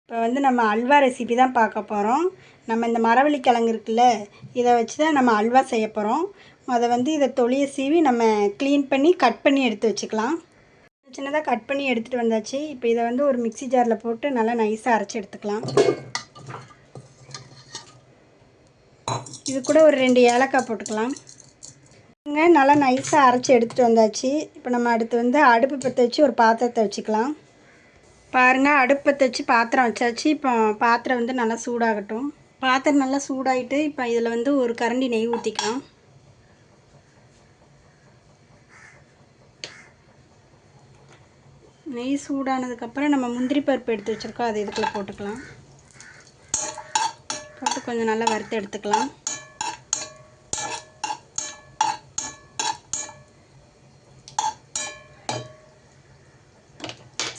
இப்போ வந்து நம்ம அல்வா ரெசிபி தான் பார்க்க போகிறோம். நம்ம இந்த மரவள்ளி கிழங்கு இருக்குல்ல, இதை வச்சு தான் நம்ம அல்வா செய்ய போகிறோம். அதை வந்து இதை தொலியை சீவி நம்ம க்ளீன் பண்ணி கட் பண்ணி எடுத்து வச்சுக்கலாம். சின்னதாக கட் பண்ணி எடுத்துகிட்டு வந்தாச்சு. இப்போ இதை வந்து ஒரு மிக்ஸி ஜாரில் போட்டு நல்லா நைஸாக அரைச்சி எடுத்துக்கலாம். இது கூட ஒரு 2 ஏலக்காய் போட்டுக்கலாம். நல்லா நைஸாக அரைச்சி எடுத்துகிட்டு வந்தாச்சு. இப்போ நம்ம அடுத்து வந்து அடுப்பு பற்ற வச்சு ஒரு பாத்திரத்தை வச்சுக்கலாம். பாருங்கள், அடுப்பு பற்ற வச்சு பாத்திரம் வச்சாச்சு. இப்போ பாத்திரம் வந்து நல்லா சூடாகட்டும். பாத்திரம் நல்லா சூடாகிட்டு இப்போ இதில் வந்து ஒரு கரண்டி நெய் ஊற்றிக்கலாம். நெய் சூடானதுக்கப்புறம் நம்ம முந்திரி பருப்பு எடுத்து வச்சுருக்கோம், அதை இதுக்குள்ளே போட்டுக்கலாம். போட்டு கொஞ்சம் நல்லா வறுத்து எடுத்துக்கலாம்.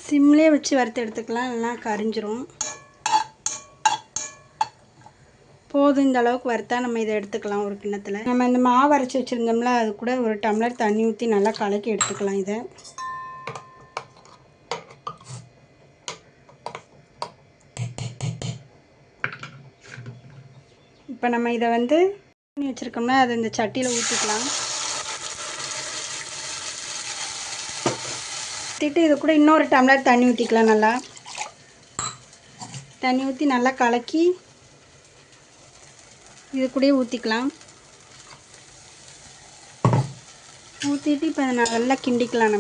சிம்லேயே வச்சு வறுத்து எடுத்துக்கலாம், இல்லைனா கரிஞ்சிரும். போதும், இந்த அளவுக்கு வறுத்தா நம்ம இதை எடுத்துக்கலாம் ஒரு கிண்ணத்தில். நம்ம இந்த மாவு அரைச்சி வச்சுருந்தோம்ல, அது கூட ஒரு டம்ளர் தண்ணி ஊற்றி நல்லா கலக்கி எடுத்துக்கலாம். இதை இப்போ நம்ம இதை வந்து பண்ணி வச்சுருக்கோம்னா அதை இந்த சட்டியில் ஊற்றிக்கலாம். ஊற்றிட்டு இது கூட இன்னொரு டம்ளர் தண்ணி ஊற்றிக்கலாம். நல்லா தண்ணி ஊற்றி நல்லா கலக்கி இது கூட ஊற்றிக்கலாம். ஊற்றிட்டு இப்போ நல்லா கிண்டிக்கலாம்.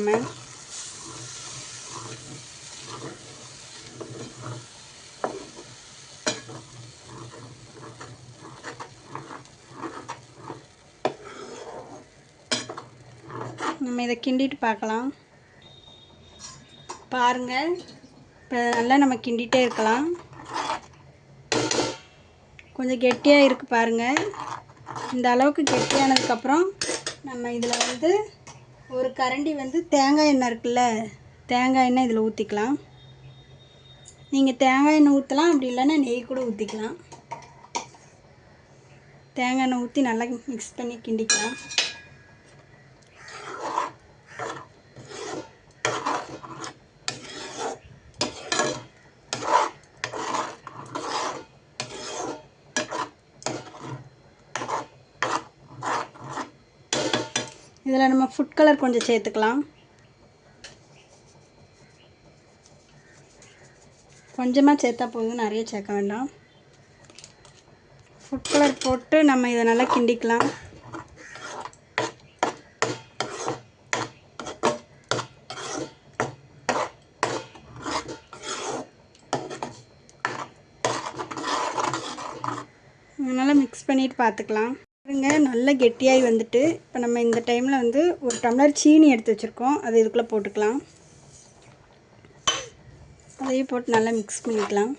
நம்ம இதை கிண்டிட்டு பார்க்கலாம். பாருங்கள், இப்போ நல்லா நம்ம கிண்டிகிட்டே இருக்கலாம். கொஞ்சம் கெட்டியாக இருக்குது பாருங்கள். இந்த அளவுக்கு கெட்டியானதுக்கப்புறம் நம்ம இதில் வந்து ஒரு கரண்டி வந்து தேங்காய் எண்ணெய் இருக்குல்ல, தேங்காய் எண்ணெய் இதில் ஊற்றிக்கலாம். நீங்கள் தேங்காய் எண்ணெய் ஊற்றலாம், அப்படி இல்லைன்னா நெய் கூட ஊற்றிக்கலாம். தேங்காய் எண்ணெய் ஊற்றி நல்லா மிக்ஸ் பண்ணி கிண்டிக்கலாம். இதில் நம்ம ஃபுட் கலர் கொஞ்சம் சேர்த்துக்கலாம். கொஞ்சமாக சேர்த்தா போதும், நிறைய சேர்க்க வேண்டாம். ஃபுட் கலர் போட்டு நம்ம இதை நல்லா கிண்டிக்கலாம். நல்லா மிக்ஸ் பண்ணிட்டு பார்த்துக்கலாம். நல்லா கெட்டியாகி வந்துட்டு இப்போ நம்ம இந்த டைமில் வந்து ஒரு டம்ளர் சீனி எடுத்து வச்சுருக்கோம், அதை இதுக்குள்ளே போட்டுக்கலாம். அதையும் போட்டு நல்லா மிக்ஸ் பண்ணிக்கலாம்.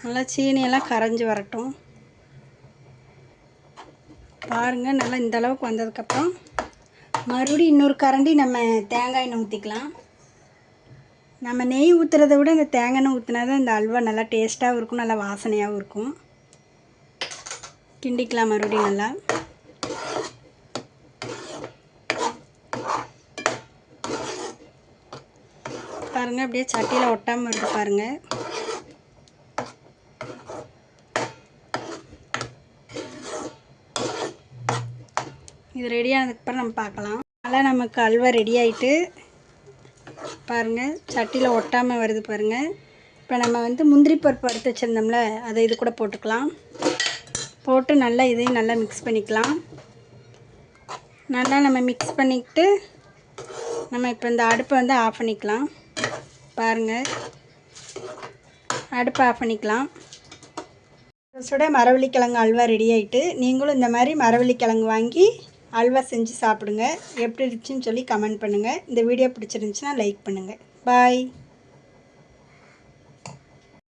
நல்லா சீனியெல்லாம் கரைஞ்சி வரட்டும். பாருங்கள், நல்லா இந்த அளவுக்கு வந்ததுக்கப்புறம் மறுபடியும் இன்னொரு கரண்டி நம்ம தேங்காய் எண்ணெய் ஊற்றிக்கலாம். நம்ம நெய் ஊற்றுறத விட இந்த தேங்காய் எண்ணெய் ஊற்றினா தான் இந்த அல்வா நல்லா டேஸ்ட்டாகவும் இருக்கும், நல்லா வாசனையாகவும் இருக்கும். கிண்டிக்கலாம் மறுபடியும் நல்லா. பாருங்கள், அப்படியே சட்டியில் ஒட்டாமல் வருது பாருங்கள். இது ரெடி ஆனதுக்கப்புறம் நம்ம பார்க்கலாம். நல்லா நமக்கு அல்வா ரெடி ஆகிட்டு பாருங்கள், சட்டியில் ஒட்டாமல் வருது பாருங்கள். இப்போ நம்ம வந்து முந்திரி பருப்பு எடுத்து வச்சுருந்தோம்ல, அதை இது கூட போட்டுக்கலாம். போட்டு நல்லா இதையும் நல்லா மிக்ஸ் பண்ணிக்கலாம். நல்லா நம்ம மிக்ஸ் பண்ணிக்கிட்டு நம்ம இப்போ இந்த அடுப்பை வந்து ஆஃப் பண்ணிக்கலாம். பாருங்கள், அடுப்பை ஆஃப் பண்ணிக்கலாம். சுட மரவள்ளி கிழங்கு அல்வா ரெடி ஆகிட்டு, நீங்களும் இந்த மாதிரி மரவள்ளி கிழங்கு வாங்கி அல்வா செஞ்சு சாப்பிடுங்க. எப்படி இருந்துச்சுன்னு சொல்லி கமெண்ட் பண்ணுங்கள். இந்த வீடியோ பிடிச்சிருந்துச்சுன்னா லைக் பண்ணுங்கள். பாய்.